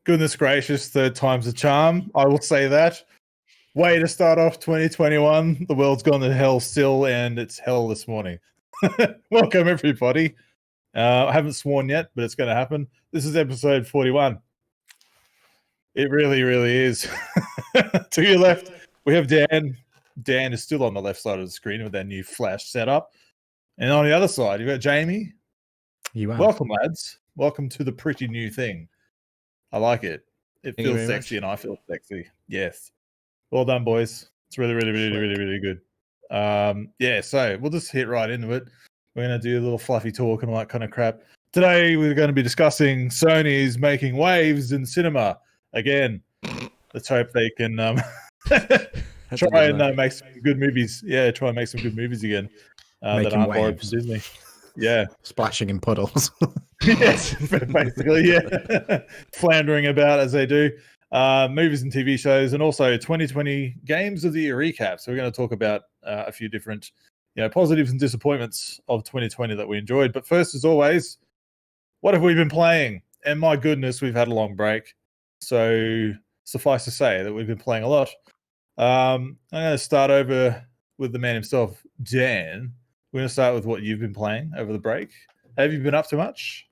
Goodness gracious, third time's a charm. I will say that. Way to start off 2021. The world's gone to hell still, and it's hell this morning. Welcome, everybody. I haven't sworn yet, but it's going to happen. This is episode 41. It really, really is. To your left, we have Dan. Dan is still on the left side of the screen with that new flash setup. And on the other side, you've got Jamie. You are. Welcome, lads. Welcome to the pretty new thing. I like it. It feels sexy, and I feel sexy. Yes. Well done, boys. It's really, really, really, really, really good. Yeah, so we'll just hit right into it. We're going to do a little fluffy talk and all that kind of crap. Today, we're going to be discussing Sony's making waves in cinema. Again, let's hope they can try and make some good movies. Yeah, try and make some good movies again that aren't borrowed from Disney. Yeah. Splashing in puddles. Yes, basically, yeah. Floundering about as they do. Movies and TV shows, and also 2020 Games of the Year recap. So we're going to talk about a few different positives and disappointments of 2020 that we enjoyed. But first, as always, what have we been playing? And my goodness, we've had a long break. So suffice to say that we've been playing a lot. I'm going to start over with the man himself, Dan. We're going to start with what you've been playing over the break. Have you been up to much?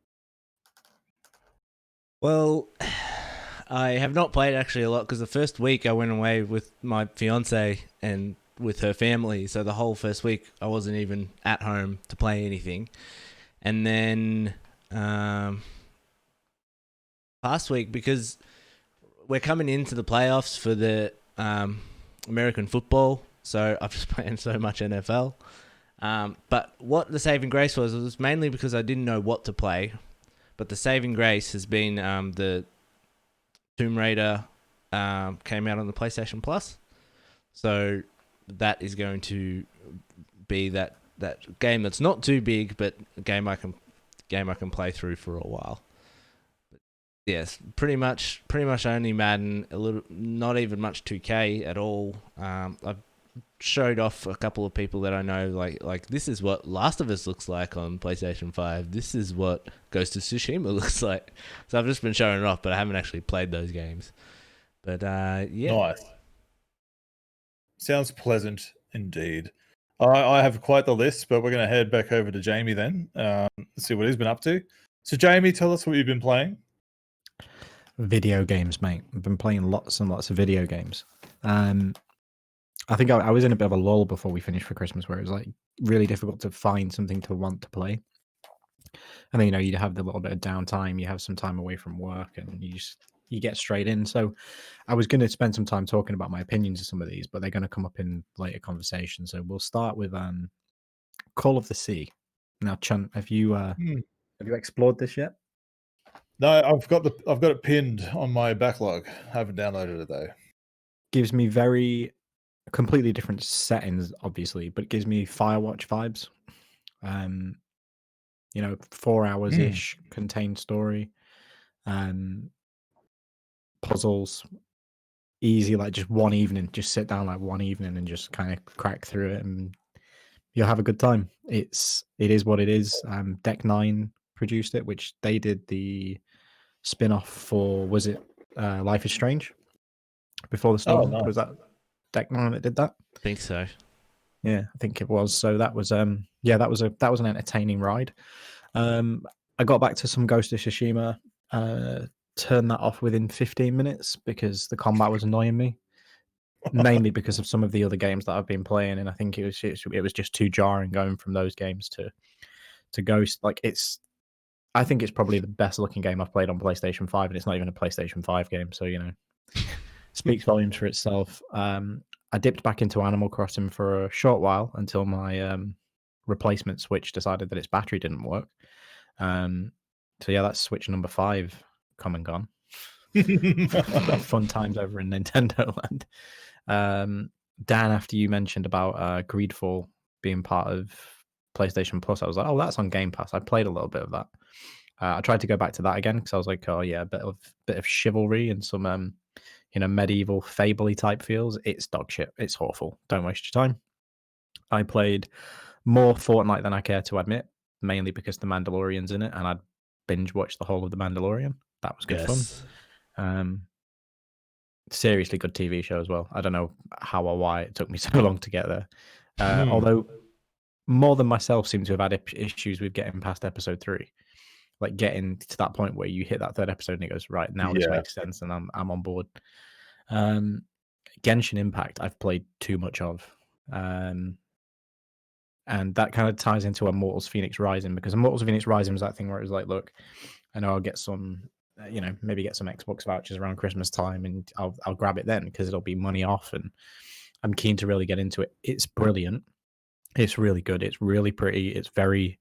Well, I have not played actually a lot because the first week I went away with my fiance and with her family. So the whole first week I wasn't even at home to play anything. And then last week, because we're coming into the playoffs for the American football, so I've just playing so much NFL. But what the saving grace was mainly because I didn't know what to play. But the saving grace has been the Tomb Raider came out on the PlayStation Plus. So that is going to be that game that's not too big, but a game I can play through for a while. But yes, pretty much only Madden, a little, not even much 2K at all. I've showed off a couple of people that I know, like this is what Last of Us looks like on PlayStation 5. This is what Ghost of Tsushima looks like. So I've just been showing it off, but I haven't actually played those games. But yeah. Nice. Sounds pleasant indeed. I have quite the list, but we're going to head back over to Jamie then. Let's see what he's been up to. So Jamie, tell us what you've been playing. Video games, mate. I've been playing lots and lots of video games. I think I was in a bit of a lull before we finished for Christmas, where it was like really difficult to find something to want to play. And then you'd have the little bit of downtime, you have some time away from work, and you get straight in. So I was going to spend some time talking about my opinions of some of these, but they're going to come up in later conversations. So we'll start with Call of the Sea. Now, Chunt, have you explored this yet? No, I've got it pinned on my backlog. I haven't downloaded it though. Gives me completely different settings, obviously, but it gives me Firewatch vibes. 4 hours ish contained story, puzzles, easy, like just one evening, just sit down like one evening and just kind of crack through it, and you'll have a good time. It is what it is. Deck 9 produced it, which they did the spin-off for, was it Life is Strange? Before the Storm? Nice. Was that Deck 9 that did that? I think so. Yeah, I think it was. So that was that was an entertaining ride. I got back to some Ghost of Tsushima, turned that off within 15 minutes because the combat was annoying me. Mainly because of some of the other games that I've been playing, and I think it was just too jarring going from those games to Ghost. Like I think it's probably the best looking game I've played on PlayStation 5, and it's not even a PlayStation 5 game, so speaks volumes for itself. I dipped back into Animal Crossing for a short while until my replacement Switch decided that its battery didn't work. So yeah, that's Switch number 5 come and gone. Fun times over in Nintendo Land. Dan, after you mentioned about Greedfall being part of PlayStation Plus, I was like, oh, that's on Game Pass. I played a little bit of that. I tried to go back to that again because I was like, oh yeah, a bit of chivalry and some medieval fable-y type feels. It's dog shit. It's awful. Don't waste your time. I played more Fortnite than I care to admit, mainly because The Mandalorian's in it, and I'd binge watched the whole of The Mandalorian. That was good fun. Seriously good TV show as well. I don't know how or why it took me so long to get there. Although more than myself seem to have had issues with getting past episode 3, like getting to that point where you hit that 3rd episode and it goes, right, now this makes sense and I'm on board. Genshin Impact I've played too much of, and that kind of ties into Immortals Phoenix Rising, because Immortals Phoenix Rising was that thing where it was like, look, I know I'll get some, maybe get some Xbox vouchers around Christmas time, and I'll grab it then because it'll be money off, and I'm keen to really get into it. It's brilliant. It's really good. It's really pretty. It's very.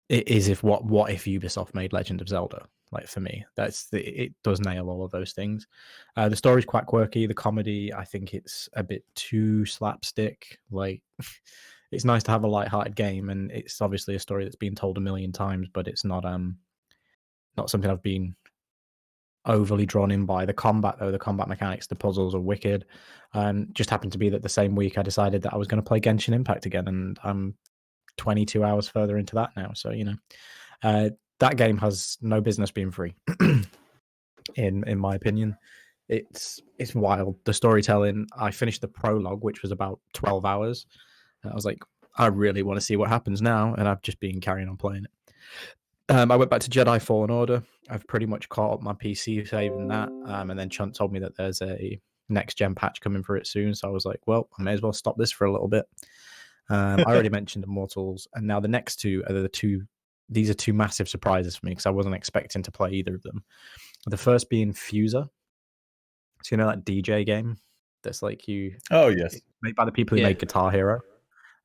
It is if what if Ubisoft made Legend of Zelda? Like, for me, it does nail all of those things. The story's quite quirky. The comedy, I think it's a bit too slapstick. Like, it's nice to have a light-hearted game, and it's obviously a story that's been told a million times, but it's not something I've been overly drawn in by. The combat, though, the combat mechanics, the puzzles are wicked. Just happened to be that the same week I decided that I was going to play Genshin Impact again, and I'm 22 hours further into that now. So, that game has no business being free, in my opinion. It's wild. The storytelling, I finished the prologue, which was about 12 hours. And I was like, I really want to see what happens now, and I've just been carrying on playing it. I went back to Jedi Fallen Order. I've pretty much caught up my PC saving that, and then Chunt told me that there's a next-gen patch coming for it soon, so I was like, well, I may as well stop this for a little bit. I already mentioned Immortals, and now the next two are these are two massive surprises for me, because I wasn't expecting to play either of them. The first being Fuser. So, that DJ game that's like Oh, yes. made by the people who made Guitar Hero.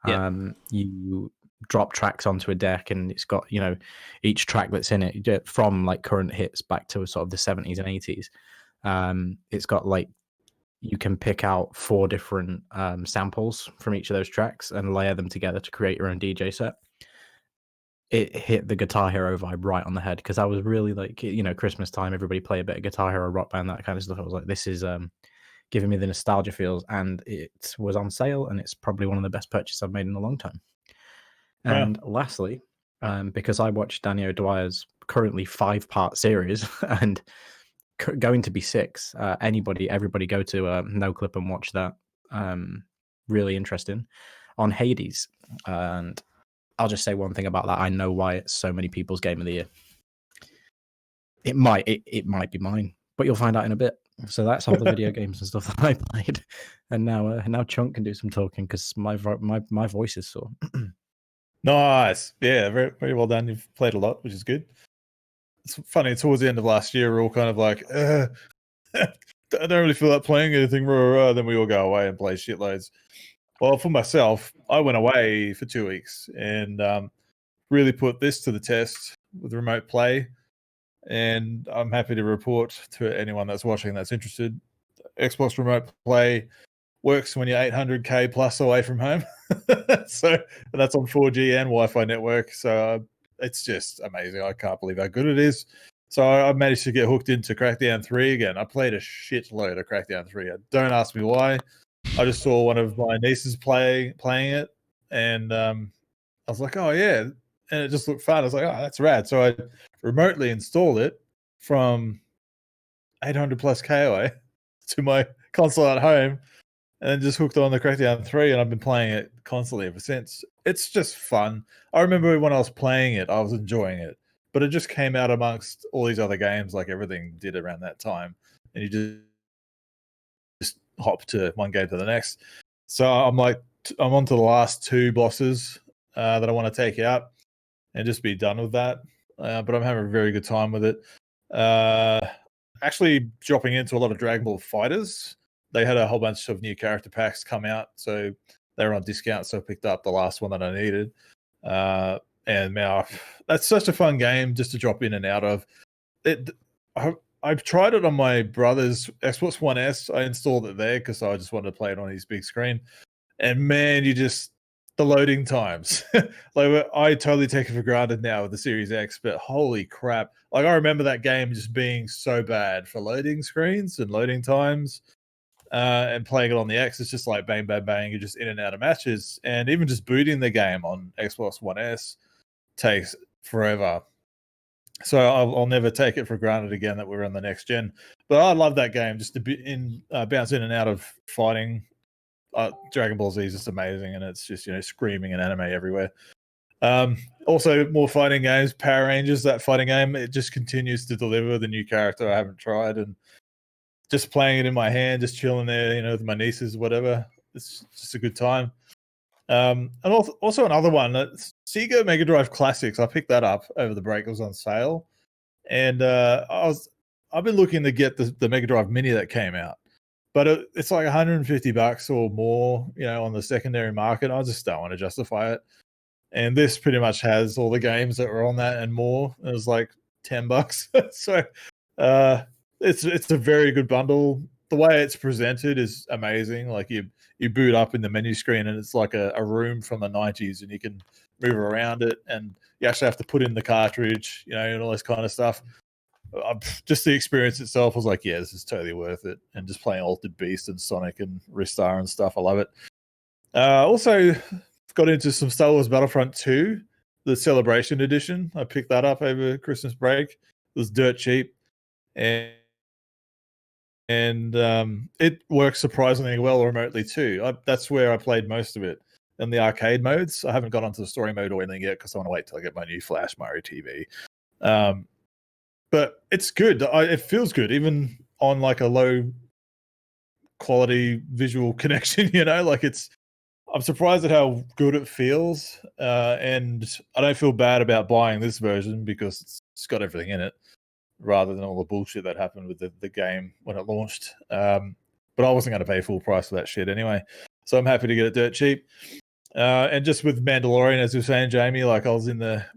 Yeah. You drop tracks onto a deck, and it's got, each track that's in it, from like current hits back to sort of the 70s and 80s. It's got like, you can pick out 4 different samples from each of those tracks and layer them together to create your own DJ set. It hit the Guitar Hero vibe right on the head, because I was really like, Christmas time, everybody play a bit of Guitar Hero, Rock Band, that kind of stuff. I was like, this is giving me the nostalgia feels, and it was on sale, and it's probably one of the best purchases I've made in a long time. And lastly, because I watched Danny O'Dwyer's currently 5-part series and going to be 6, everybody go to NoClip and watch that. Really interesting on Hades. And I'll just say one thing about that. I know why it's so many people's game of the year. It might be mine, but you'll find out in a bit. So that's all the video games and stuff that I played. And now Chunk can do some talking, because my voice is sore. Nice. Yeah, very, very well done. You've played a lot, which is good. It's funny, towards the end of last year, we're all kind of like, I don't really feel like playing anything. Then we all go away and play shitloads. Well, for myself, I went away for 2 weeks and really put this to the test with remote play. And I'm happy to report to anyone that's watching that's interested, Xbox Remote Play works when you're 800k plus away from home. So that's on 4G and Wi-Fi network. So it's just amazing. I can't believe how good it is. So I managed to get hooked into Crackdown 3 again. I played a shitload of Crackdown 3. Don't ask me why. I just saw one of my nieces playing it, and I was like, oh yeah, and it just looked fun. I was like, oh, that's rad. So I remotely installed it from 800 plus K away to my console at home, and then just hooked on the Crackdown 3, and I've been playing it constantly ever since. It's just fun. I remember when I was playing it, I was enjoying it, but it just came out amongst all these other games, like everything did around that time, and you just hop to one game to the next. So I'm on to the last 2 bosses that I want to take out and just be done with that. But I'm having a very good time with it. Actually dropping into a lot of Dragon Ball Fighters. They had a whole bunch of new character packs come out, so they were on discount, so I picked up the last one that I needed. And now that's such a fun game just to drop in and out of. I've tried it on my brother's Xbox One S. I installed it there because I just wanted to play it on his big screen. And man, the loading times. Like, I totally take it for granted now with the Series X, but holy crap. Like, I remember that game just being so bad for loading screens and loading times. And playing it on the X, it's just like bang, bang, bang. You're just in and out of matches. And even just booting the game on Xbox One S takes forever. So I'll never take it for granted again that we're on the next gen. But I love that game. Just to be bounce in and out of fighting. Dragon Ball Z is just amazing, and it's just screaming and anime everywhere. Also, more fighting games. Power Rangers, that fighting game, it just continues to deliver the new character I haven't tried, and just playing it in my hand, just chilling there, with my nieces, whatever. It's just a good time. And also another one, Sega Mega Drive Classics. I picked that up over the break. It was on sale, and I've been looking to get the Mega Drive Mini that came out, but it's like $150 or more, on the secondary market. I just don't want to justify it. And this pretty much has all the games that were on that and more. It was like $10. So it's a very good bundle. The way it's presented is amazing. Like you boot up in the menu screen and it's like a room from the 90s, and you can move around it, and you actually have to put in the cartridge, and all this kind of stuff. Just the experience itself was like, yeah, this is totally worth it. And just playing Altered Beast and Sonic and Ristar and stuff, I love it. Also got into some Star Wars Battlefront 2, the Celebration Edition. I picked that up over Christmas break. It was dirt cheap, and it works surprisingly well remotely too. That's where I played most of it in the arcade modes. I haven't got onto the story mode or anything yet because I want to wait till I get my new Flash Mario TV. But it's good. It feels good, even on like a low quality visual connection. Like I'm surprised at how good it feels, and I don't feel bad about buying this version because it's got everything in it, rather than all the bullshit that happened with the game when it launched. But I wasn't going to pay full price for that shit anyway, so I'm happy to get it dirt cheap. And just with Mandalorian, as you were saying, Jamie, like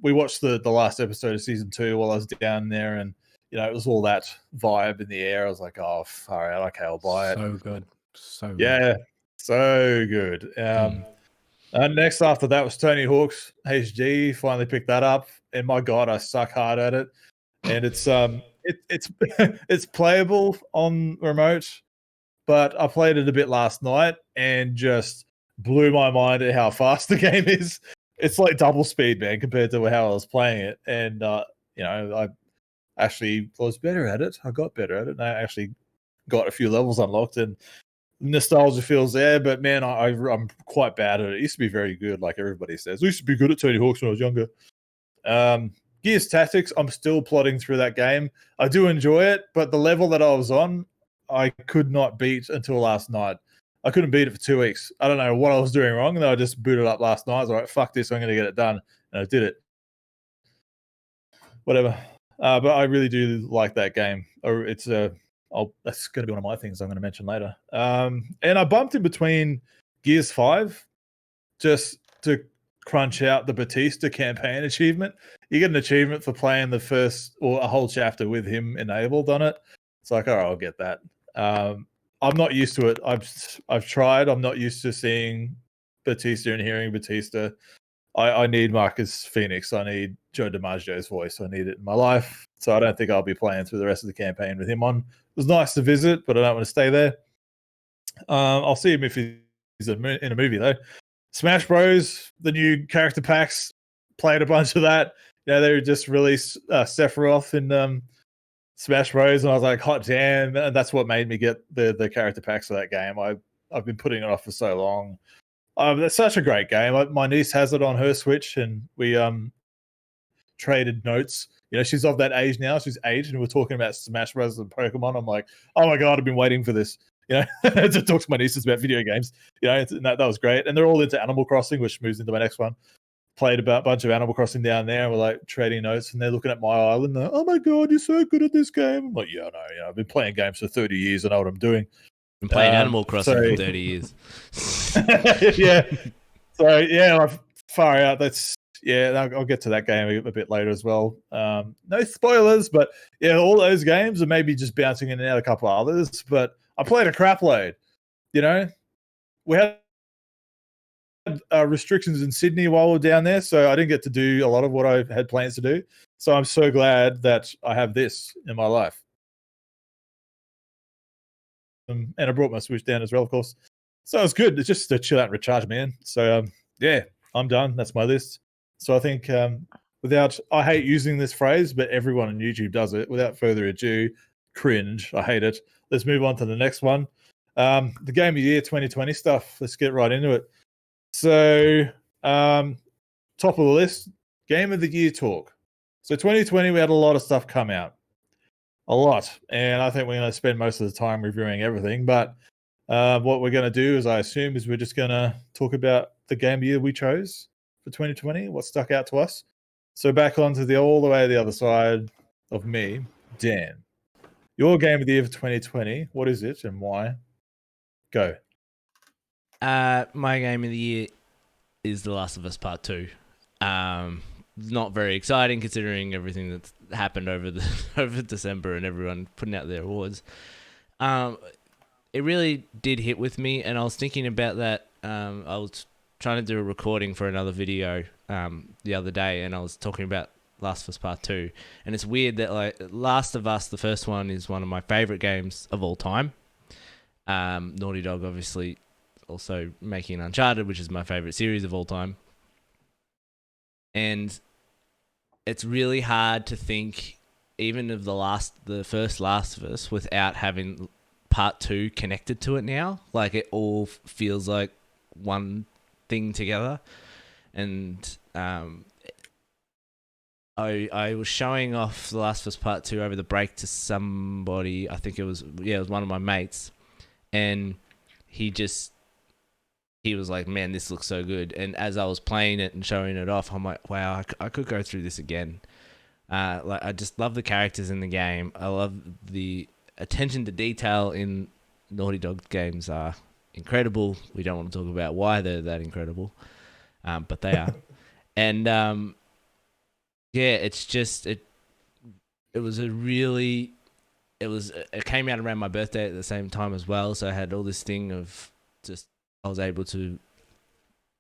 we watched the last episode of season 2 while I was down there, and it was all that vibe in the air. I was like, oh, far out, okay, I'll buy it. So good. So yeah, so good. And next after that was Tony Hawk's HD. Finally picked that up, and my God, I suck hard at it. And it's it's playable on remote, but I played it a bit last night and just blew my mind at how fast the game is. It's like double speed, man, compared to how I was playing it. And I actually was better at it. I got better at it, and I actually got a few levels unlocked, and nostalgia feels there. But man, I'm quite bad at it. It used to be very good, like everybody says. I used to be good at Tony Hawk's when I was younger. Gears Tactics, I'm still plodding through that game. I do enjoy it, but the level that I was on, I could not beat until last night. I couldn't beat it for 2 weeks. I don't know what I was doing wrong, and I just booted up last night. I was like, fuck this, I'm going to get it done. And I did it. Whatever. But I really do like that game. That's going to be one of my things I'm going to mention later. And I bumped in between Gears 5 just to crunch out the Batista campaign achievement. You get an achievement for playing the first or a whole chapter with him enabled on it. It's like, all right, I'll get that. I'm not used to it. I've tried. I'm not used to seeing Batista and hearing Batista. I need Marcus Phoenix. I need Joe DiMaggio's voice. I need it in my life. So I don't think I'll be playing through the rest of the campaign with him on. It was nice to visit, but I don't want to stay there. I'll see him if he's in a movie, though. Smash Bros, the new character packs, played a bunch of that. They just released Sephiroth in Smash Bros, and I was like, hot damn. And that's what made me get the character packs for that game. I've been putting it off for so long. That's such a great game. My niece has it on her Switch, and we traded notes. She's of that age now. She's 8, and we're talking about Smash Bros. And Pokemon. I'm like, oh my God, I've been waiting for this. To talk to my nieces about video games. And that was great. And they're all into Animal Crossing, which moves into my next one. Played a bunch of Animal Crossing down there, and we're like trading notes, and they're looking at my island. And oh my God, you're so good at this game. I'm like, yeah, no, I've been playing games for 30 years. I know what I'm doing. Been playing Animal Crossing for 30 years. Yeah. So yeah, far out. I'll get to that game a bit later as well. No spoilers, but yeah, all those games are maybe just bouncing in and out a couple of others. But I played a crap load. We had restrictions in Sydney while we were down there, so I didn't get to do a lot of what I had plans to do. So I'm so glad that I have this in my life. And I brought my Switch down as well, of course. So it's good. It's just to chill out and recharge, man. So yeah, I'm done. That's my list. So I think I hate using this phrase, but everyone on YouTube does it. Without further ado, cringe. I hate it. Let's move on to the next one. The Game of the Year 2020 stuff. Let's get right into it. So, top of the list, Game of the Year talk. So 2020, we had a lot of stuff come out. A lot. And I think we're going to spend most of the time reviewing everything. But what we're going to do, as I assume, is we're just going to talk about the Game of the Year we chose for 2020, what stuck out to us. So back onto all the way to the other side of me, Dan. Your Game of the Year for 2020, what is it and why? Go. My Game of the Year is The Last of Us Part 2. Not very exciting considering everything that's happened over December and everyone putting out their awards. It really did hit with me, and I was thinking about that. I was trying to do a recording for another video the other day, and I was talking about Last of Us Part 2, and it's weird that like Last of Us, the first one, is one of my favorite games of all time. Naughty Dog obviously also making Uncharted, which is my favorite series of all time. And it's really hard to think even of the first Last of Us without having Part 2 connected to it now. Like it all feels like one thing together. And I was showing off The Last of Us Part 2 over the break to somebody. I think it was one of my mates. And he was like, man, this looks so good. And as I was playing it and showing it off, I'm like, wow, I could go through this again. Like I just love the characters in the game. I love the attention to detail in Naughty Dog games are incredible. We don't want to talk about why they're that incredible, but they are. And it's just it came out around my birthday at the same time as well. So I had all this thing of just I was able to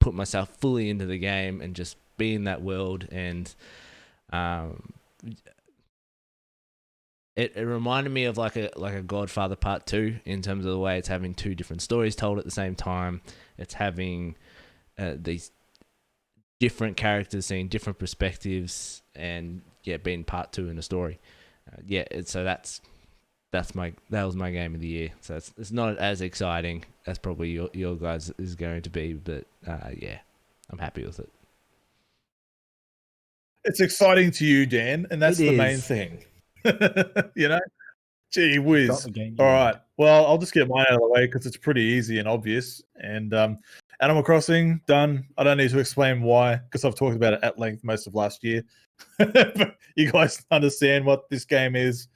put myself fully into the game and just be in that world. And it reminded me of like a Godfather Part 2 in terms of the way it's having two different stories told at the same time. It's having these different characters seeing different perspectives and being part 2 in a story. So that was my Game of the Year. So it's not as exciting as probably your guys is going to be, but I'm happy with it. It's exciting to you, Dan, and that's the main thing. You know? Gee whiz. All right. Well, I'll just get mine out of the way because it's pretty easy and obvious. And Animal Crossing, done. I don't need to explain why because I've talked about it at length most of last year. But you guys understand what this game is.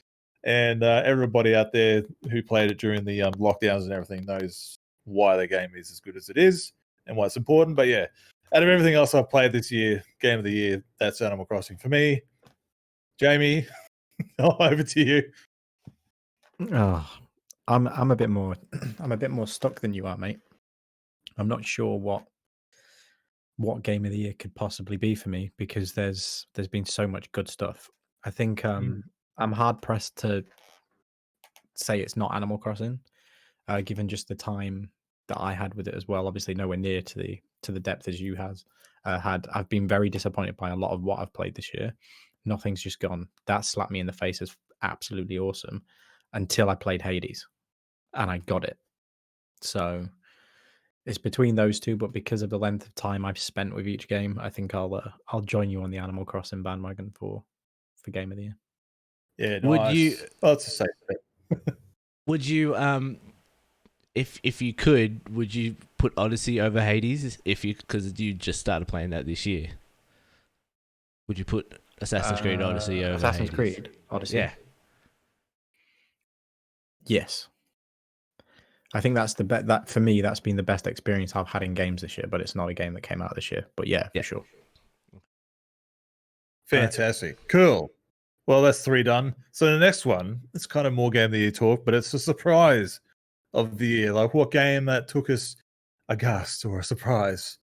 And everybody out there who played it during the lockdowns and everything knows why the game is as good as it is and why it's important. But yeah, out of everything else I've played this year, Game of the Year, that's Animal Crossing for me. Jamie, over to you. Oh, I'm a bit more stuck than you are, mate. I'm not sure what Game of the Year could possibly be for me because there's been so much good stuff. I think I'm hard pressed to say it's not Animal Crossing, given just the time that I had with it as well. Obviously, nowhere near to the depth as you had. I've been very disappointed by a lot of what I've played this year. Nothing's just gone. That slapped me in the face as absolutely awesome until I played Hades, and I got it. So it's between those two, but because of the length of time I've spent with each game, I think I'll join you on the Animal Crossing bandwagon for Game of the Year. Yeah, nice. Would you? Oh, it's a safe bet. Would you? If you could, would you put Odyssey over Hades? Because you just started playing that this year. Would you put Assassin's Creed Odyssey over Assassin's Hades? Creed Odyssey? Yeah. Yes. I think that's that for me. That's been the best experience I've had in games this year. But it's not a game that came out this year. But yeah, for sure. Fantastic. Cool. Well, that's 3 done. So the next one, it's kind of more Game of the Year talk, but it's a surprise of the year. Like what game that took us aghast or a surprise,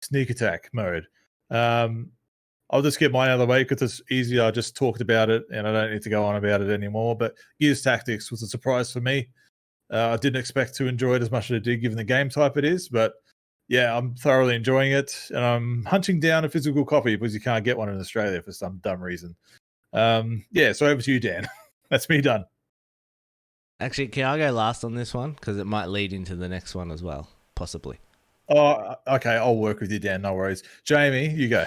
sneak attack mode. I'll just get mine out of the way because it's easier. I just talked about it and I don't need to go on about it anymore. But Gears Tactics was a surprise for me. I didn't expect to enjoy it as much as I did given the game type it is, but yeah, I'm thoroughly enjoying it, and I'm hunting down a physical copy because you can't get one in Australia for some dumb reason. Yeah, so over to you, Dan. That's me done. Actually, can I go last on this one? Because it might lead into the next one as well, possibly. Oh, okay. I'll work with you, Dan. No worries. Jamie, you go.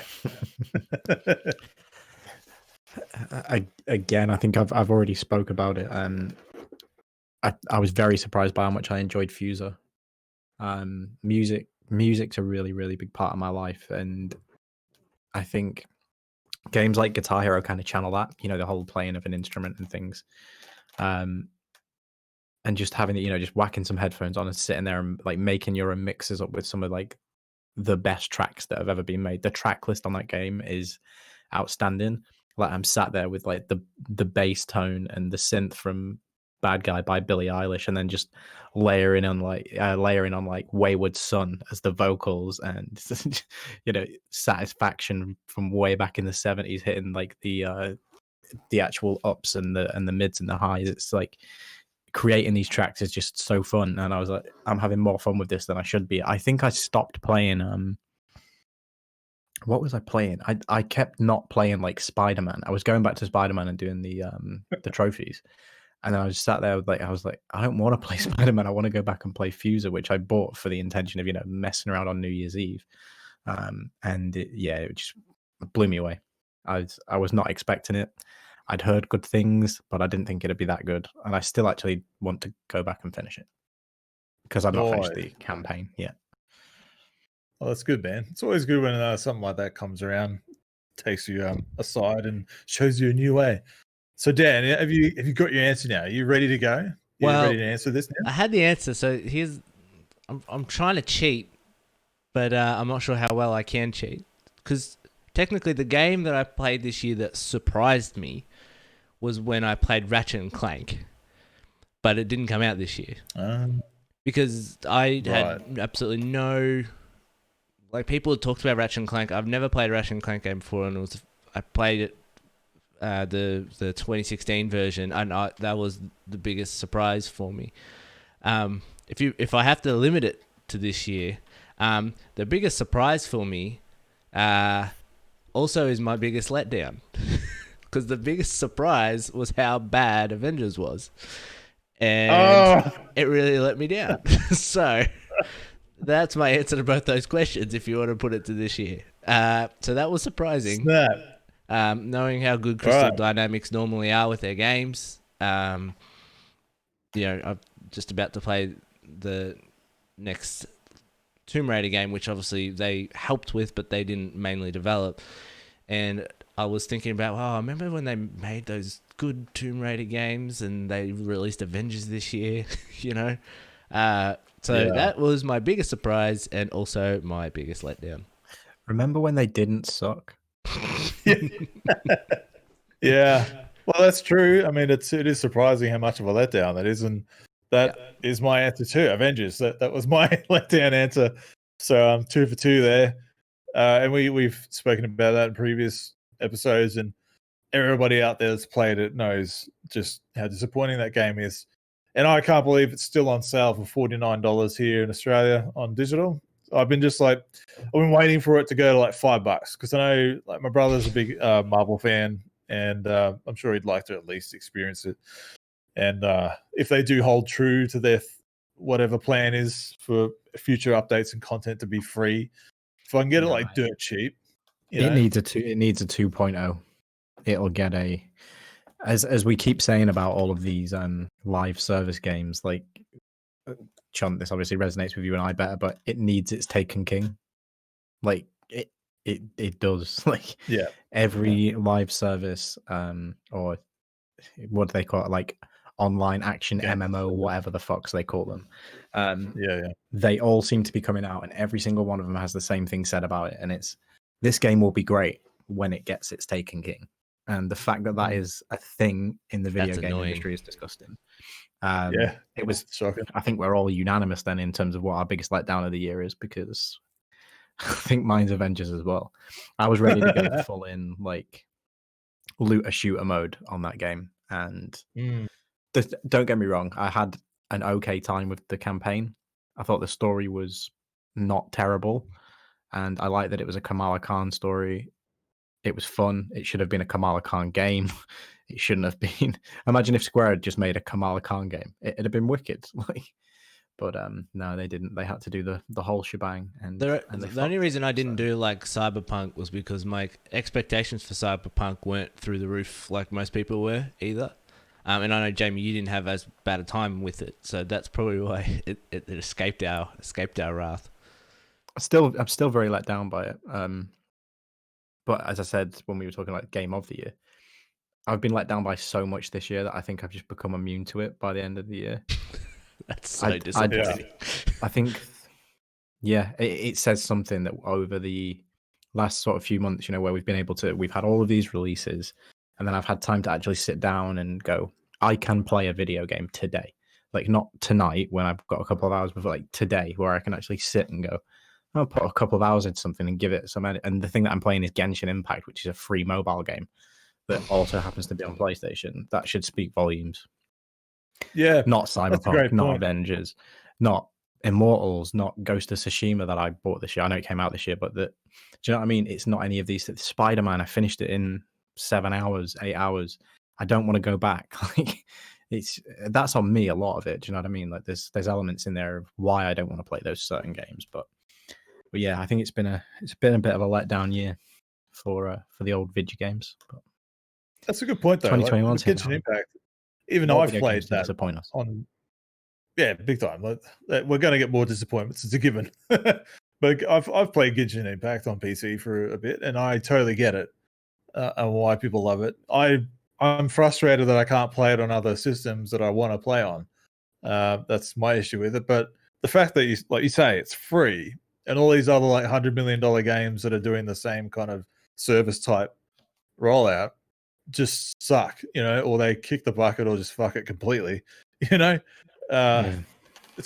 Again, I think I've already spoke about it. I was very surprised by how much I enjoyed Fuser. Music's a really, really big part of my life, and I think games like Guitar Hero kind of channel that. You know, the whole playing of an instrument and things. And just having it, just whacking some headphones on and sitting there and like making your own mixes up with some of like the best tracks that have ever been made. The track list on that game is outstanding. Like I'm sat there with like the bass tone and the synth from Bad Guy by Billie Eilish, and then just layering on like Wayward Son as the vocals, and Satisfaction from way back in the 70s hitting like the actual ups and the mids and the highs. It's like creating these tracks is just so fun, and I was like, I'm having more fun with this than I should be. I think I stopped playing what was I playing? I kept not playing like Spider-Man. I was going back to Spider-Man and doing the trophies. And then I just sat there with I was like, I don't want to play Spider-Man. I want to go back and play Fuser, which I bought for the intention of, messing around on New Year's Eve. And it just blew me away. I was not expecting it. I'd heard good things, but I didn't think it'd be that good. And I still actually want to go back and finish it because I've not finished the campaign yet. Well, that's good, man. It's always good when something like that comes around, takes you aside and shows you a new way. So, Dan, have you got your answer now? Are you ready to go? You ready to answer this now? I had the answer. So I'm trying to cheat, but I'm not sure how well I can cheat, because technically the game that I played this year that surprised me was when I played Ratchet and Clank, but it didn't come out this year because I had absolutely no. Like, people had talked about Ratchet and Clank. I've never played a Ratchet and Clank game before, and I played it, the 2016 version, and that was the biggest surprise for me. If I have to limit it to this year, the biggest surprise for me, also is my biggest letdown, because the biggest surprise was how bad Avengers was, and it really let me down. So. That's my answer to both those questions, if you want to put it to this year. So that was surprising. Knowing how good Crystal Dynamics normally are with their games. I'm just about to play the next Tomb Raider game, which obviously they helped with, but they didn't mainly develop. And I was thinking about, I remember when they made those good Tomb Raider games and they released Avengers this year, That was my biggest surprise and also my biggest letdown. Remember when they didn't suck? Yeah. Well, that's true. I mean, it is surprising how much of a letdown that is, and that is my answer too. Avengers. That was my letdown answer. So I'm 2 for 2 there. And we've spoken about that in previous episodes, and everybody out there that's played it knows just how disappointing that game is. And I can't believe it's still on sale for $49 here in Australia on digital. I've been waiting for it to go to like $5 because I know like my brother's a big Marvel fan, and I'm sure he'd like to at least experience it. And if they do hold true to their whatever plan is for future updates and content to be free, if I can get it like dirt cheap, it needs a 2.0. It'll get a. As we keep saying about all of these live service games, like Chunt, this obviously resonates with you and I better, but it needs its Taken King. Like it does. Like every live service, or what do they call it? Like online action MMO, whatever the fucks they call them. They all seem to be coming out, and every single one of them has the same thing said about it, and it's this game will be great when it gets its Taken King. And the fact that is a thing in the video game industry is disgusting. It was shocking. I think we're all unanimous then in terms of what our biggest letdown of the year is, because I think mine's Avengers as well. I was ready to go full in like looter shooter mode on that game, and don't get me wrong, I had an okay time with the campaign. I thought the story was not terrible. And I like that it was a Kamala Khan story. It was fun. It should have been a Kamala Khan game. It shouldn't have been. Imagine if Square had just made a Kamala Khan game. It'd have been wicked. But no, they didn't. They had to do the whole shebang. And The they only reason I didn't so. do like Cyberpunk was because my expectations for Cyberpunk weren't through the roof like most people were either. And I know, Jamie, you didn't have as bad a time with it, so that's probably why it escaped our wrath. I'm still very let down by it. But as I said when we were talking like game of the year, I've been let down by so much this year that I think I've just become immune to it by the end of the year. That's so disappointing. I think, yeah, it says something that over the last sort of few months, where we've had all of these releases, and then I've had time to actually sit down and go, I can play a video game today. Like, not tonight when I've got a couple of hours, but like today where I can actually sit and go, I'll put a couple of hours into something and give it some. And the thing that I'm playing is Genshin Impact, which is a free mobile game that also happens to be on PlayStation. That should speak volumes. Yeah. Not Cyberpunk, not Avengers, not Immortals, not Ghost of Tsushima that I bought this year. I know it came out this year, but do you know what I mean? It's not any of these. Spider-Man, I finished it in 7 hours, 8 hours. I don't want to go back. Like, that's on me, a lot of it. Do you know what I mean? Like, there's elements in there of why I don't want to play those certain games. But yeah, I think it's been a bit of a letdown year for the old video games. But that's a good point, though. 2021 like, Genshin Impact. Even though I've played that disappoint us. Yeah, big time. We're going to get more disappointments. It's a given. But I've played Genshin Impact on PC for a bit, and I totally get it and why people love it. I'm frustrated that I can't play it on other systems that I want to play on. That's my issue with it. But the fact that like you say, it's free, and all these other like $100 million games that are doing the same kind of service type rollout just suck, or they kick the bucket or just fuck it completely, It's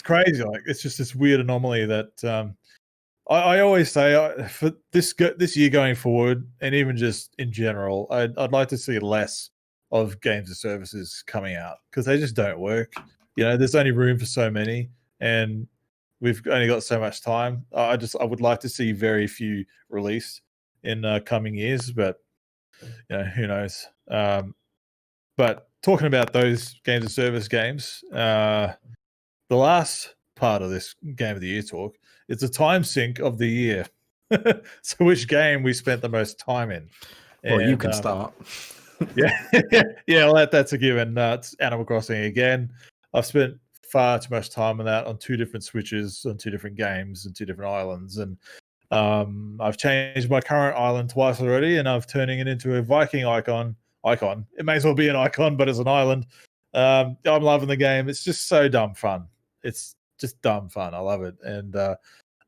crazy. Like, it's just this weird anomaly that I always say for this year going forward, and even just in general, I'd like to see less of games and services coming out because they just don't work. There's only room for so many, and we've only got so much time. I would like to see very few released in coming years, but who knows? But talking about those games and service games, the last part of this game of the year talk is a time sync of the year. So which game we spent the most time in? Well, you can start. Yeah, well, that's a given. It's Animal Crossing again. I've spent far too much time on that on 2 different Switches, on 2 different games, and 2 different islands, and I've changed my current island twice already, and I'm turning it into a Viking icon. It may as well be an icon, but as an island. I'm loving the game. It's just so dumb fun. It's just dumb fun. I love it. And out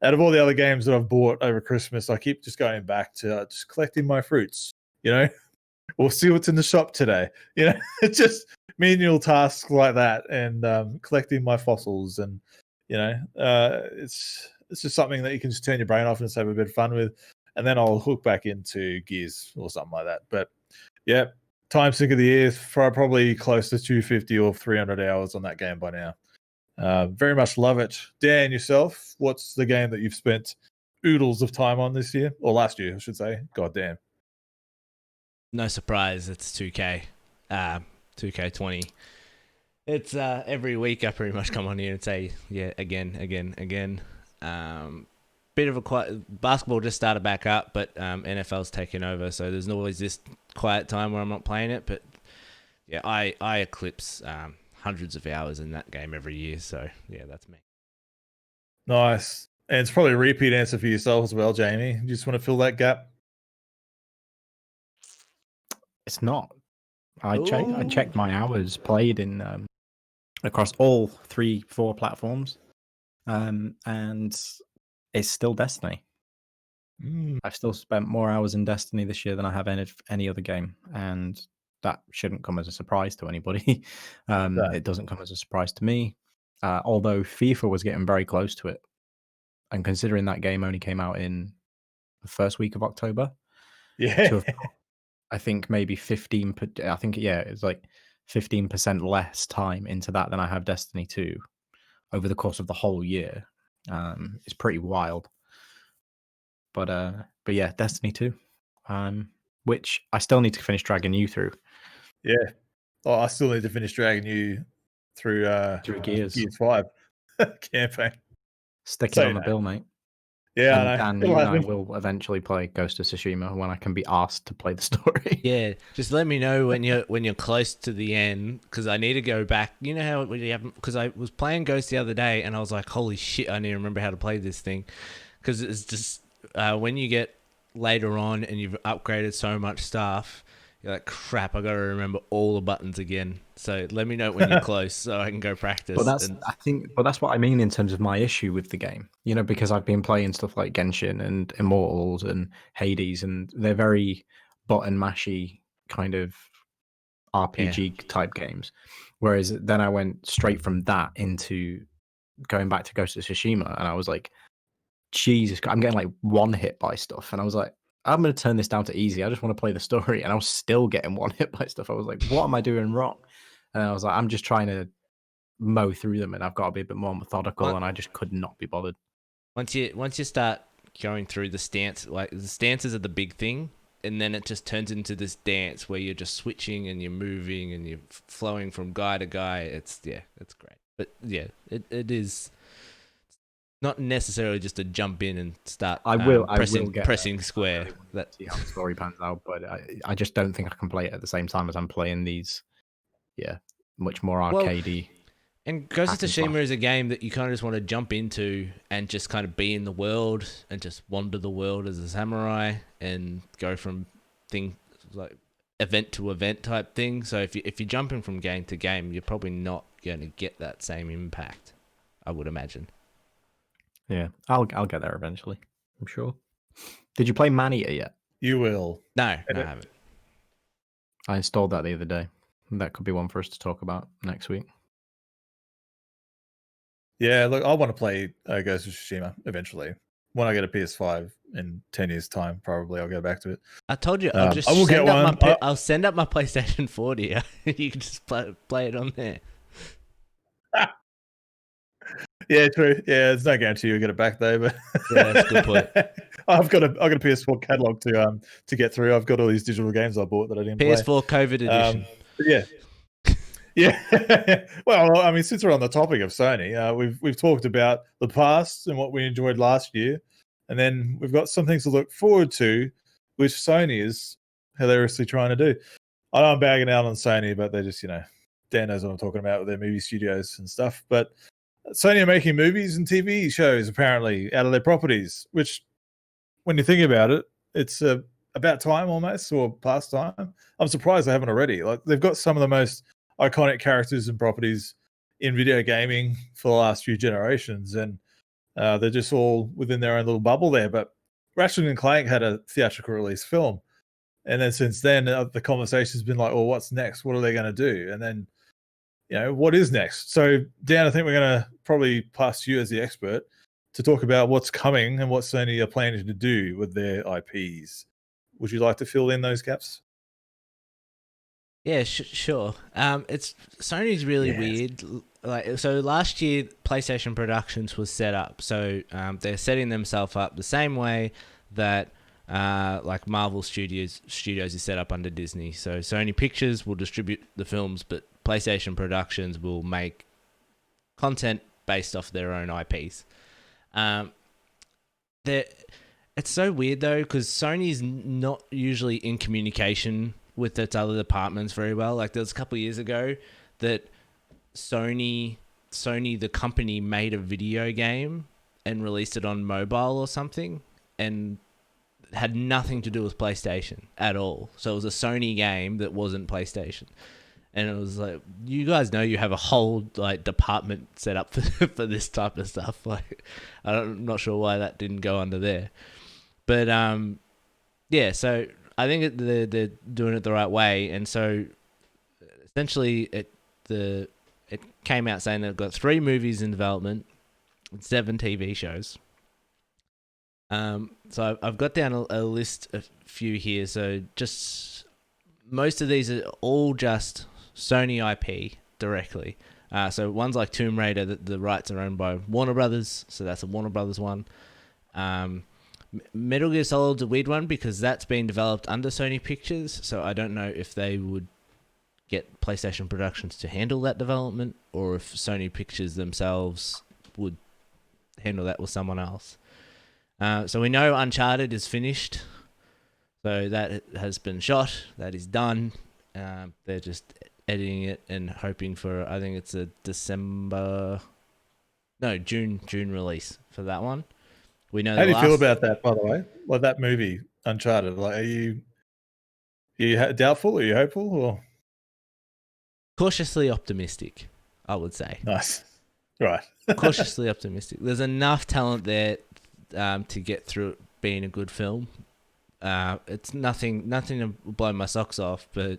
of all the other games that I've bought over Christmas, I keep just going back to just collecting my fruits. We'll see what's in the shop today. It's just menial tasks like that, and collecting my fossils, and it's just something that you can just turn your brain off and just have a bit of fun with, and then I'll hook back into Gears or something like that. But yeah, time sync of the year, for probably close to 250 or 300 hours on that game by now. Very much love it. Dan, yourself, what's the game that you've spent oodles of time on this year, or last year, I should say? God damn. No surprise, it's 2K, 2K20. It's every week I pretty much come on here and say, yeah, again. Bit of a quiet, basketball just started back up, but NFL's taken over, so there's always this quiet time where I'm not playing it. But yeah, I eclipse hundreds of hours in that game every year, so yeah, that's me. Nice. And it's probably a repeat answer for yourself as well, Jamie. You just want to fill that gap? It's not. I checked my hours played in across all 3-4 platforms, and it's still Destiny. I've still spent more hours in Destiny this year than I have in any other game, and that shouldn't come as a surprise to anybody. It doesn't come as a surprise to me, although FIFA was getting very close to it, and considering that game only came out in the first week of October, I think maybe 15. I think it's like 15% less time into that than I have Destiny 2 over the course of the whole year. It's pretty wild. But yeah, Destiny 2, which I still need to finish dragging you through. Yeah. Oh, I still need to finish dragging you through Gears. Gears 5 campaign. Stick it on the bill, mate. Yeah, And I know. Dan, you and I will eventually play Ghost of Tsushima when I can be asked to play the story. Yeah, just let me know when you're close to the end, because I need to go back. You know how when you have, because I was playing Ghost the other day and I was like, holy shit, I need to remember how to play this thing, because it's just when you get later on and you've upgraded so much stuff, you're like, crap, I got to remember all the buttons again. So let me know when you're close so I can go practice. But that's what I mean in terms of my issue with the game, you know, because I've been playing stuff like Genshin and Immortals and Hades, and they're very button mashy kind of RPG type games. Whereas then I went straight from that into going back to Ghost of Tsushima, and I was like, Jesus, I'm getting like one hit by stuff, and I was like, I'm going to turn this down to easy. I just want to play the story, and I was still getting one hit by stuff. I was like, what am I doing wrong? And I was like, I'm just trying to mow through them, and I've got to be a bit more methodical, and I just could not be bothered. Once you start going through the stance, like the stances are the big thing, and then it just turns into this dance where you're just switching and you're moving and you're flowing from guy to guy. It's great. But yeah, it is not necessarily just to jump in and start. Pressing square. That see how the story pans out, but I just don't think I can play it at the same time as I'm playing these. Yeah, much more arcadey. And Ghost of Tsushima is a game that you kind of just want to jump into and just kind of be in the world and just wander the world as a samurai and go from thing like event to event type thing. So if you're jumping from game to game, you're probably not going to get that same impact, I would imagine. Yeah, I'll get there eventually, I'm sure. Did you play Maneater yet? You will. No, I haven't. I installed that the other day. That could be one for us to talk about next week. Yeah, look, I want to play Ghost of Tsushima eventually. When I get a PS5 in 10 years' time, probably I'll go back to it. I told you, I will get one. I'll send up my PlayStation 4 to you. You can just play it on there. Yeah, true. Yeah, there's no guarantee you'll get it back though. But yeah, that's a good point. I've got a PS4 catalog to get through. I've got all these digital games I bought that I didn't play. PS4 COVID edition. Yeah. Yeah. Well, I mean, since we're on the topic of Sony, we've talked about the past and what we enjoyed last year, and then we've got some things to look forward to, which Sony is hilariously trying to do. I know I'm bagging out on Sony, but they're just, Dan knows what I'm talking about with their movie studios and stuff. But Sony are making movies and TV shows apparently out of their properties, which, when you think about it, it's about time almost, or past time. I'm surprised they haven't already. Like, they've got some of the most iconic characters and properties in video gaming for the last few generations, and they're just all within their own little bubble there. But Ratchet and Clank had a theatrical release film, and then since then the conversation's been like, well, what's next? What are they going to do? And then, what is next? So, Dan, I think we're going to probably pass to you as the expert to talk about what's coming and what Sony are planning to do with their IPs. Would you like to fill in those gaps? Yeah, sure. It's Sony's really weird. Like, so last year, PlayStation Productions was set up. So they're setting themselves up the same way that like Marvel Studios is set up under Disney. So Sony Pictures will distribute the films, but PlayStation Productions will make content based off their own IPs. It's so weird though, because Sony's not usually in communication with its other departments very well. Like, there was a couple of years ago that Sony the company made a video game and released it on mobile or something, and it had nothing to do with PlayStation at all. So it was a Sony game that wasn't PlayStation. And it was like, you guys know you have a whole like department set up for this type of stuff. Like, I'm not sure why that didn't go under there. But yeah, so I think they're doing it the right way, and so essentially it came out saying they've got 3 movies in development, and 7 TV shows. So I've got down a list, a few here. So just most of these are all just Sony IP directly. So ones like Tomb Raider, the rights are owned by Warner Brothers, so that's a Warner Brothers one. Metal Gear Solid's a weird one because that's been developed under Sony Pictures, so I don't know if they would get PlayStation Productions to handle that development, or if Sony Pictures themselves would handle that with someone else. So we know Uncharted is finished, so that has been shot, that is done. They're just editing it and hoping for, I think it's a June release for that one. We know. How do you feel about that, by the way? Like that movie, Uncharted. Like, are you doubtful? Are you hopeful? Or cautiously optimistic, I would say. nice, right? Cautiously optimistic. There's enough talent there to get through it being a good film. It's nothing to blow my socks off, but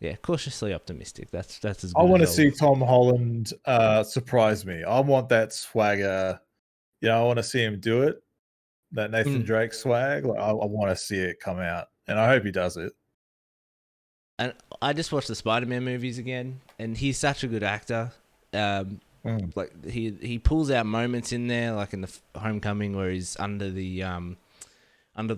yeah, cautiously optimistic. That's as good. I want to as see Tom Holland surprise me. I want that swagger. I want to see him do it. That Nathan Drake swag. Like, I want to see it come out, and I hope he does it. And I just watched the Spider-Man movies again, and he's such a good actor. Like he pulls out moments in there, like in the Homecoming, where he's under the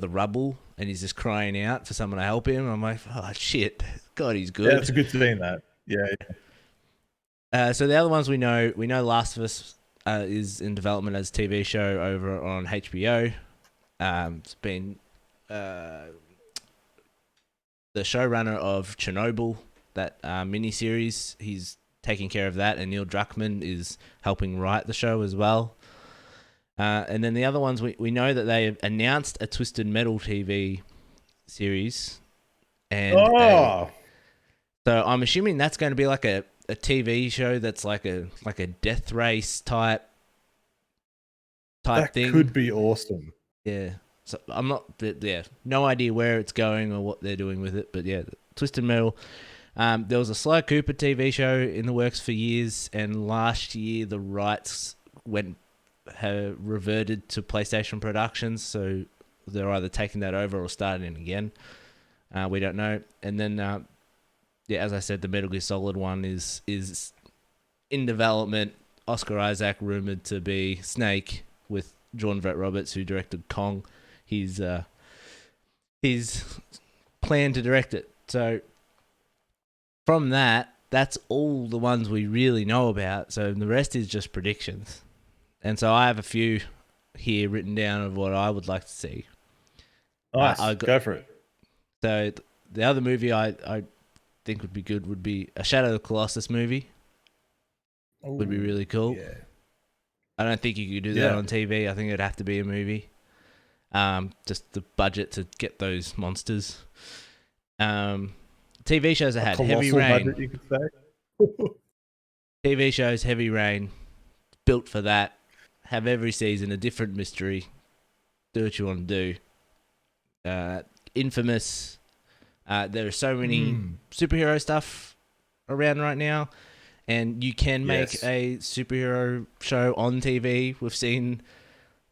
rubble and he's just crying out for someone to help him. I'm like, oh shit, God, he's good. Yeah, it's a good scene. That, yeah. So the other ones we know, Last of Us is in development as a TV show over on HBO. It's been the showrunner of Chernobyl, that miniseries. He's taking care of that, and Neil Druckmann is helping write the show as well. And then the other ones, we know that they have announced a Twisted Metal TV series, and so I'm assuming that's going to be like a TV show that's like a death race type that thing. Could be awesome. Yeah. So I'm not, no idea where it's going or what they're doing with it, but yeah, Twisted Metal. There was a Sly Cooper TV show in the works for years, and last year the rights reverted to PlayStation Productions, so they're either taking that over or starting again. We don't know. And then, as I said, the Metal Gear Solid one is in development. Oscar Isaac rumored to be Snake, with John Vogt-Roberts, who directed Kong. He's planned to direct it. So from that's all the ones we really know about. So the rest is just predictions. And so I have a few here written down of what I would like to see. Nice. Go for it. So the other movie I think would be good would be a Shadow of the Colossus movie. Ooh, would be really cool. Yeah. I don't think you could do that on TV. I think it'd have to be a movie. Just the budget to get those monsters. TV shows that had Heavy Rain. Budget, you could say. TV shows, Heavy Rain, built for that. Have every season a different mystery. Do what you want to do. Infamous. There are so many superhero stuff around right now, and you can make a superhero show on TV. We've seen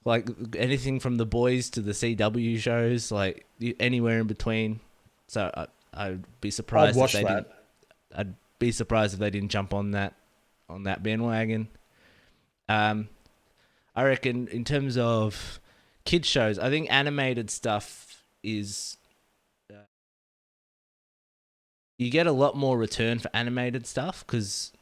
like anything from The Boys to the CW shows, like anywhere in between. So I'd be surprised if they didn't. I'd be surprised if they didn't jump on that bandwagon. I reckon in terms of kids shows, I think animated stuff is you get a lot more return for animated stuff because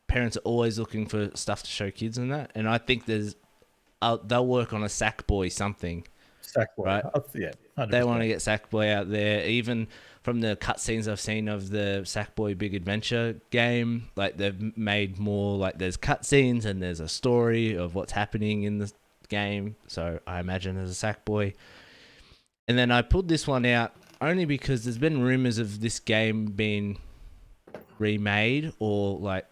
parents are always looking for stuff to show kids and that. And I think they'll work on a Sackboy something. Sackboy, right? Yeah, 100%. They want to get Sackboy out there. Even from the cutscenes I've seen of the Sackboy Big Adventure game, like they've made more like there's cutscenes and there's a story of what's happening in the game. So I imagine there's a Sackboy. And then I pulled this one out only because there's been rumors of this game being remade or like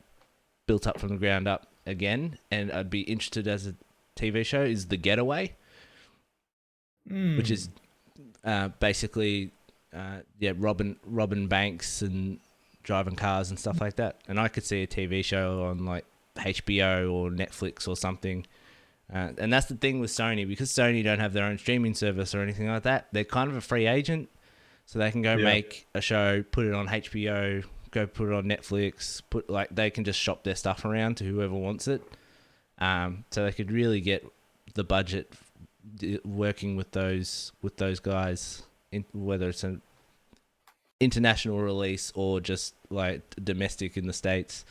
built up from the ground up again, and I'd be interested as a TV show is The Getaway, which is basically robbing banks and driving cars and stuff like that. And I could see a TV show on like HBO or Netflix or something. And that's the thing with Sony, because Sony don't have their own streaming service or anything like that. They're kind of a free agent, so they can go make a show, put it on HBO, go put it on Netflix. They can just shop their stuff around to whoever wants it. So they could really get the budget working with those guys, whether it's an international release or just like domestic in the States.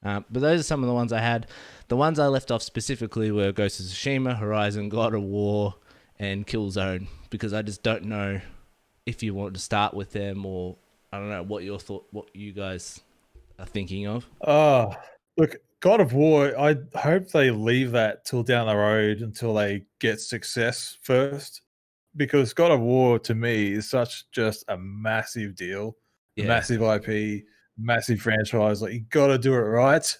But those are some of the ones I had. The ones I left off specifically were Ghost of Tsushima, Horizon, God of War, and Killzone, because I just don't know if you want to start with them, or I don't know what you guys are thinking of. Look, God of War, I hope they leave that till down the road until they get success first, because God of War to me is such just a massive deal, a massive IP, massive franchise. Like, you got to do it right.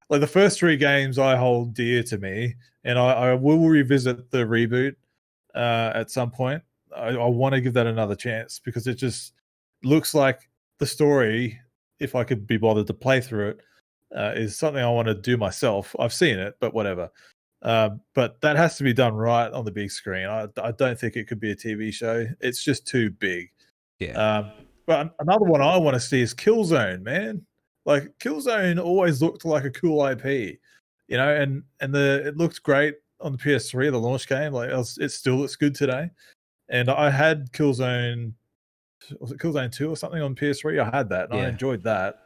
Like, the first 3 games I hold dear to me, and I will revisit the reboot at some point. I want to give that another chance, because it just looks like the story, if I could be bothered to play through it, is something I want to do myself. I've seen it, but whatever. But that has to be done right on the big screen. I don't think it could be a TV show. It's just too big. Yeah. But another one I want to see is Killzone, man. Like, Killzone always looked like a cool IP, and it looked great on the PS3, the launch game. Like, it still looks good today. And I had Killzone, was it Killzone 2 or something on PS3? I had that, and I enjoyed that.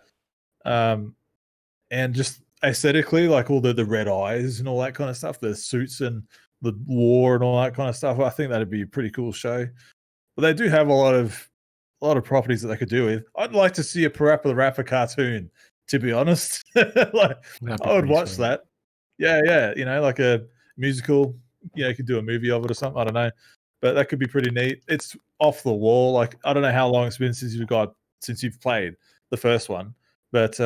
And just aesthetically, like all the red eyes and all that kind of stuff, the suits and the war and all that kind of stuff, I think that'd be a pretty cool show. But they do have a lot of properties that they could do with. I'd like to see a Parappa the Rapper cartoon, to be honest. Like, I would watch that. Yeah, like a musical. You could do a movie of it or something. I don't know, but that could be pretty neat. It's off the wall. Like, I don't know how long it's been since you've played the first one, but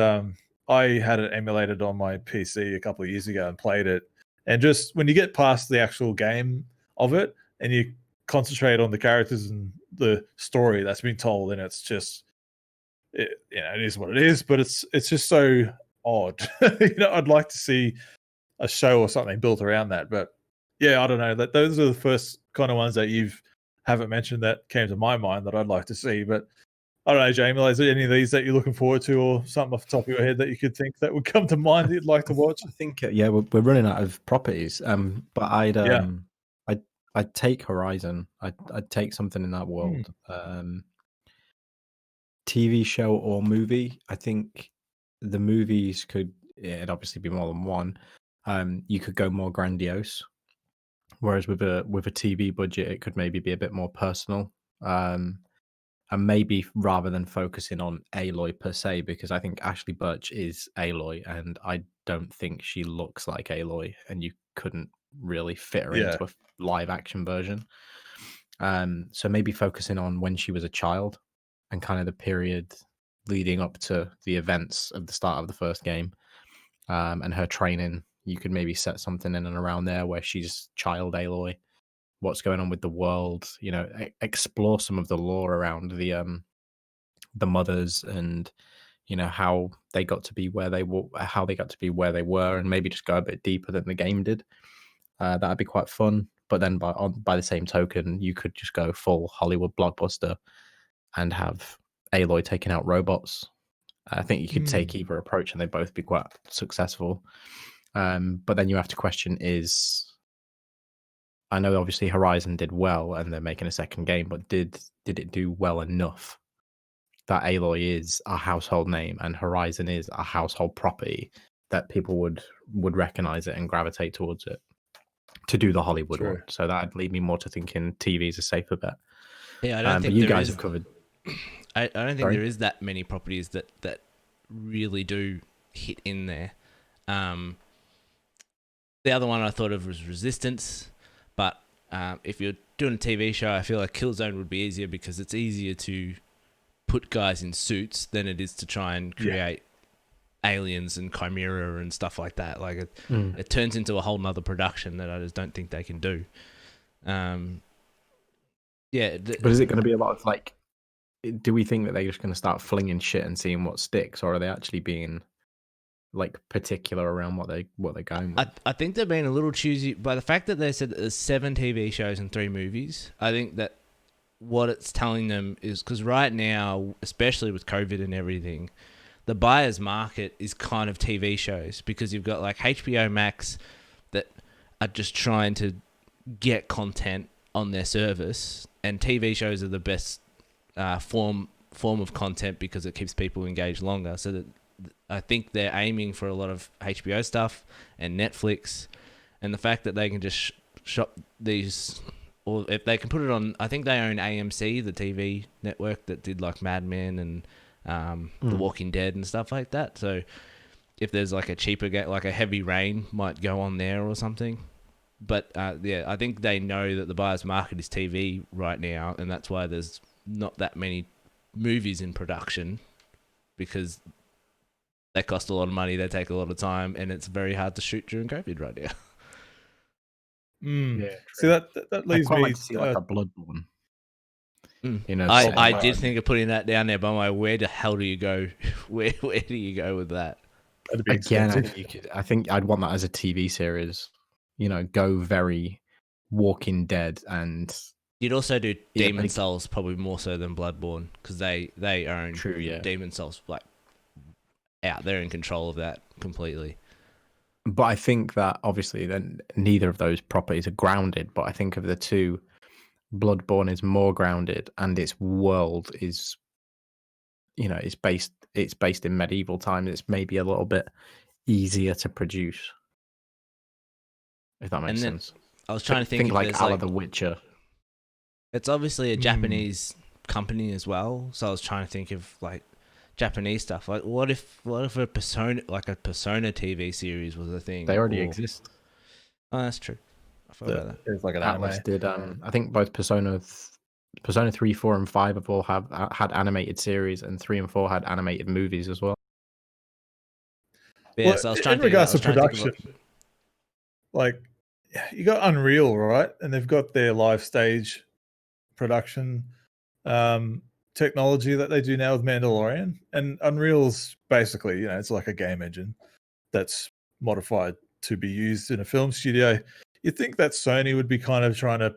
I had it emulated on my PC a couple of years ago and played it. And just when you get past the actual game of it and you concentrate on the characters and the story that's been told, and it's just, it is what it is. But it's just so odd. I'd like to see a show or something built around that. But yeah, I don't know. Those are the first kind of ones that haven't mentioned that came to my mind that I'd like to see. But I don't know, Jamie, is there any of these that you're looking forward to, or something off the top of your head that you could think that would come to mind that you'd like to watch? I think we're running out of properties. But I'd take Horizon. I'd take something in that world. TV show or movie. I think the movies it'd obviously be more than one. You could go more grandiose, whereas with a TV budget, it could maybe be a bit more personal. And maybe rather than focusing on Aloy per se, because I think Ashley Birch is Aloy, and I don't think she looks like Aloy, and you couldn't really fit her into a live action version. So maybe focusing on when she was a child and kind of the period leading up to the events of the start of the first game, and her training. You could maybe set something in and around there where she's child Aloy. What's going on with the world, explore some of the lore around the mothers, and how they got to be where they were, and maybe just go a bit deeper than the game did. That'd be quite fun. But then by the same token, you could just go full Hollywood blockbuster and have Aloy taking out robots. I think you could take either approach and they'd both be quite successful. But then you have to question I know obviously Horizon did well and they're making a second game, but did it do well enough that Aloy is a household name and Horizon is a household property that people would recognize it and gravitate towards it to do the Hollywood one? So that'd lead me more to thinking TV is a safer bet. Yeah, I don't think you guys have covered. I don't think there is that many properties that really do hit in there. The other one I thought of was Resistance. But if you're doing a TV show, I feel like Killzone would be easier because it's easier to put guys in suits than it is to try and create aliens and chimera and stuff like that. Like it turns into a whole nother production that I just don't think they can do. But is it going to be a lot of like? Do we think that they're just going to start flinging shit and seeing what sticks, or are they actually being like particular around what they're going with? I think they're being a little choosy by the fact that they said that there's 7 TV shows and 3 movies. I think that what it's telling them is, because right now, especially with COVID and everything, the buyer's market is kind of TV shows, because you've got like HBO Max that are just trying to get content on their service, and TV shows are the best form of content because it keeps people engaged longer. So that I think they're aiming for a lot of HBO stuff and Netflix, and the fact that they can just shop these, or if they can put it on, I think they own AMC, the TV network that did like Mad Men and The Walking Dead and stuff like that. So if there's like a cheaper like a Heavy Rain might go on there or something. But yeah, I think they know that the buyer's market is TV right now, and that's why there's not that many movies in production, because they cost a lot of money, they take a lot of time, and it's very hard to shoot during COVID right now. Yeah, see that leads me like to see like a Bloodborne. You know, I did think of putting that down there, but I'm like, where the hell do you go? Where do you go with that? Again, I think I'd want that as a TV series. You know, go very Walking Dead, and you'd also do Demon Souls probably more so than Bloodborne, because they own Demon Souls, like out there in control of that completely. But I think that obviously then neither of those properties are grounded. But I think of the two, Bloodborne is more grounded, and its world is, you know, it's based in medieval times. It's maybe a little bit easier to produce, if that makes sense. I was trying to think like The Witcher. It's obviously a Japanese company as well, so I was trying to think of like Japanese stuff. Like, what if a Persona TV series was a thing? They already exist. Oh, that's true. I forgot about that. It's like an Atlas anime. did. I think both Persona 3, 4, and 5 have all had animated series, and 3 and 4 had animated movies as well. Yeah, so I was trying in regards to production, like you got Unreal, right? And they've got their live stage production technology that they do now with Mandalorian. And Unreal's basically, you know, it's like a game engine that's modified to be used in a film studio. You'd think that Sony would be kind of trying to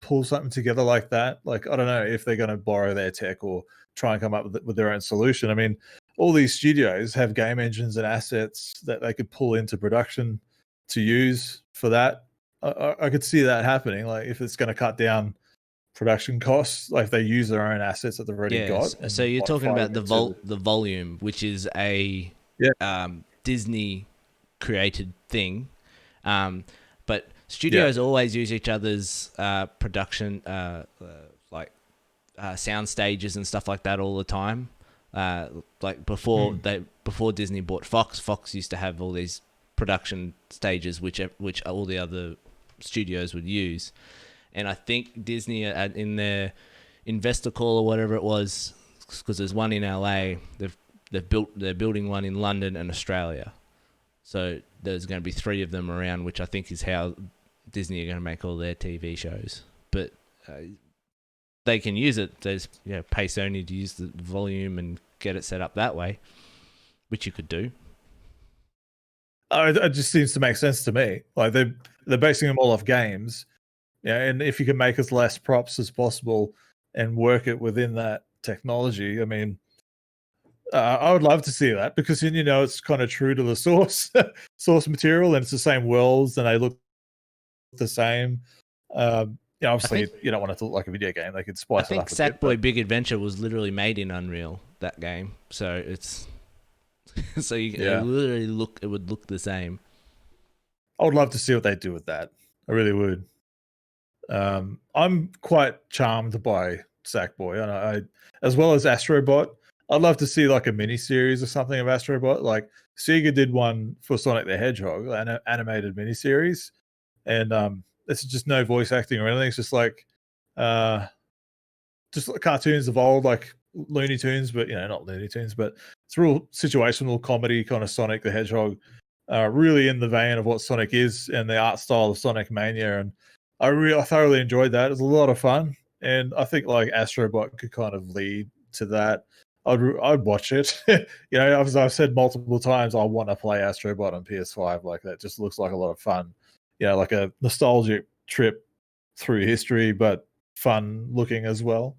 pull something together like that. Like, I don't know if they're going to borrow their tech or try and come up with their own solution. I mean, all these studios have game engines and assets that they could pull into production to use for that. I could see that happening. Like, if it's going to cut down production costs, like they use their own assets that they've already got. So you're talking about the volume, which is a Disney created thing, but studios always use each other's production, sound stages and stuff like that all the time. Like before Disney bought Fox used to have all these production stages which all the other studios would use. And I think Disney in their investor call or whatever it was, because there's one in LA, they're building one in London and Australia. So there's going to be 3 of them around, which I think is how Disney are going to make all their TV shows. But they can use it. There's pay Sony to use the volume and get it set up that way, which you could do. It just seems to make sense to me. Like they're basing them all off games. Yeah, and if you can make as less props as possible and work it within that technology, I mean, I would love to see that, because then it's kind of true to the source material, and it's the same worlds and they look the same. Obviously you don't want it to look like a video game. They could spice it up. I think Sackboy Big Adventure was literally made in Unreal, that game. So it's so it would look the same. I would love to see what they do with that. I really would. I'm quite charmed by Sackboy, and I as well as Astrobot. I'd love to see like a mini series or something of Astrobot. Like Sega did one for Sonic the Hedgehog, an animated mini series, and it's just no voice acting or anything. It's just like cartoons of old, like Looney Tunes, but not Looney Tunes, but it's real situational comedy kind of Sonic the Hedgehog, really in the vein of what Sonic is and the art style of Sonic Mania. And I thoroughly enjoyed that. It was a lot of fun, and I think like Astrobot could kind of lead to that. I'd watch it. As I've said multiple times, I want to play Astrobot on PS5. Like, that just looks like a lot of fun. Like a nostalgic trip through history, but fun looking as well.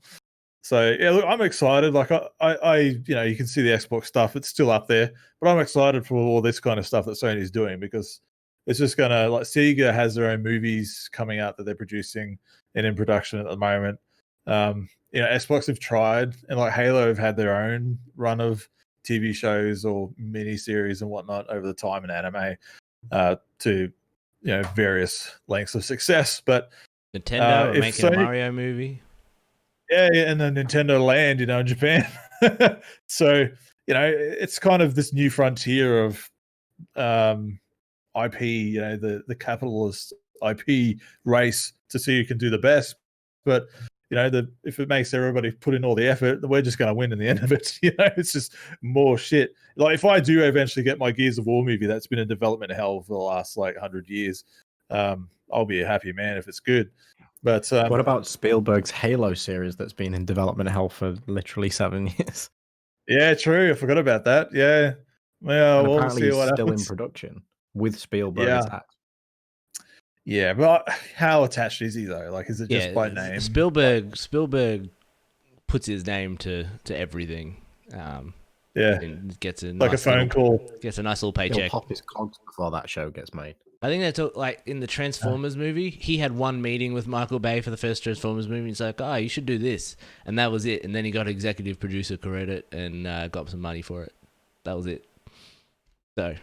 So yeah, look, I'm excited. Like I, you know, you can see the Xbox stuff; it's still up there, but I'm excited for all this kind of stuff that Sony's doing because it's just gonna like Sega has their own movies coming out that they're producing and in production at the moment. You know, Xbox have tried, and like Halo have had their own run of TV shows or mini series and whatnot over the time in anime, to various lengths of success. But Nintendo are if making a Sony, Mario movie. yeah, and then Nintendo Land, in Japan. So it's kind of this new frontier of IP, the capitalist IP race to see who can do the best. But if it makes everybody put in all the effort, we're just going to win in the end of it. It's just more shit. Like if I do eventually get my Gears of War movie that's been in development hell for the last 100 years, I'll be a happy man if it's good. But what about Spielberg's Halo series that's been in development hell for literally 7 years? Yeah, true. I forgot about that. Yeah. Well, And we'll apparently see he's what still in happens. production with Spielberg Yeah. attached. Yeah, but how attached is he though? Like, is it just by name? Spielberg puts his name to everything. Yeah, and gets a like nice a phone call. Gets a nice little He'll paycheck. pop his cogs before that show gets made. I think that's like in the Transformers movie. He had one meeting with Michael Bay for the first Transformers movie. He's like, "Oh, you should do this," and that was it. And then he got executive producer credit and got some money for it. That was it. So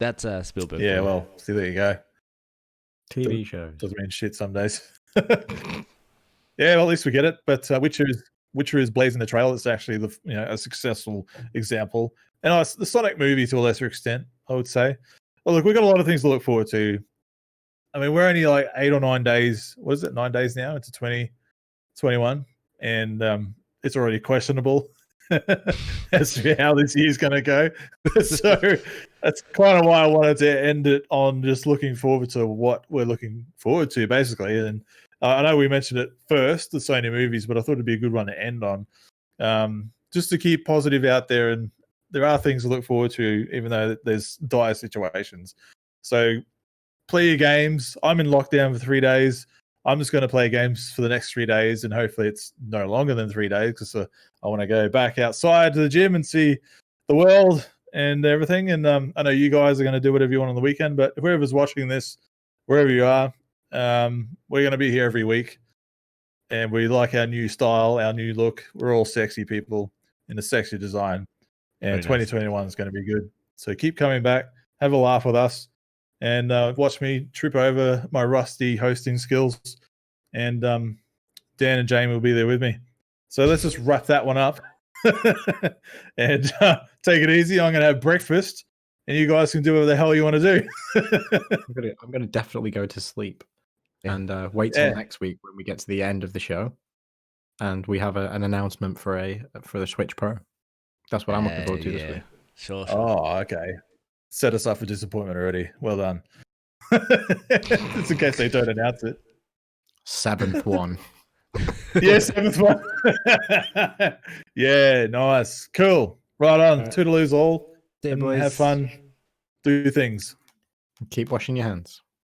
that's Spielberg. Yeah, well, see, there you go. TV shows Doesn't mean shit some days. Yeah, well, at least we get it. But Witcher is blazing the trail. It's actually a successful example, and the Sonic movie to a lesser extent, I would say. Well, look, we've got a lot of things to look forward to. I mean, we're only like 8 or 9 days. What is it? 9 days now into 2021, and it's already questionable as to how this year's going to go. So that's kind of why I wanted to end it on just looking forward to what we're looking forward to, basically. And I know we mentioned it first, the Sony movies, but I thought it'd be a good one to end on, just to keep positive out there. And there are things to look forward to, even though there's dire situations. So play your games. I'm in lockdown for 3 days. I'm just going to play games for the next 3 days, and hopefully it's no longer than 3 days because I want to go back outside to the gym and see the world and everything. And I know you guys are going to do whatever you want on the weekend, but whoever's watching this, wherever you are, we're going to be here every week. And we like our new style, our new look. We're all sexy people in a sexy design. And 2021 is going to be good. So keep coming back, have a laugh with us, and watch me trip over my rusty hosting skills. And Dan and Jamie will be there with me. So let's just wrap that one up and take it easy. I'm going to have breakfast, and you guys can do whatever the hell you want to do. I'm going to definitely go to sleep and wait till next week when we get to the end of the show, and we have an announcement for the Switch Pro. That's what I'm looking forward to this week. Sure. Oh, okay. Set us up for disappointment already. Well done. Just in case they don't announce it. 7th one. Yeah, 7th one. Yeah, nice. Cool. Right on. Toodaloos all. Yeah, and boys. have fun. Do things. Keep washing your hands.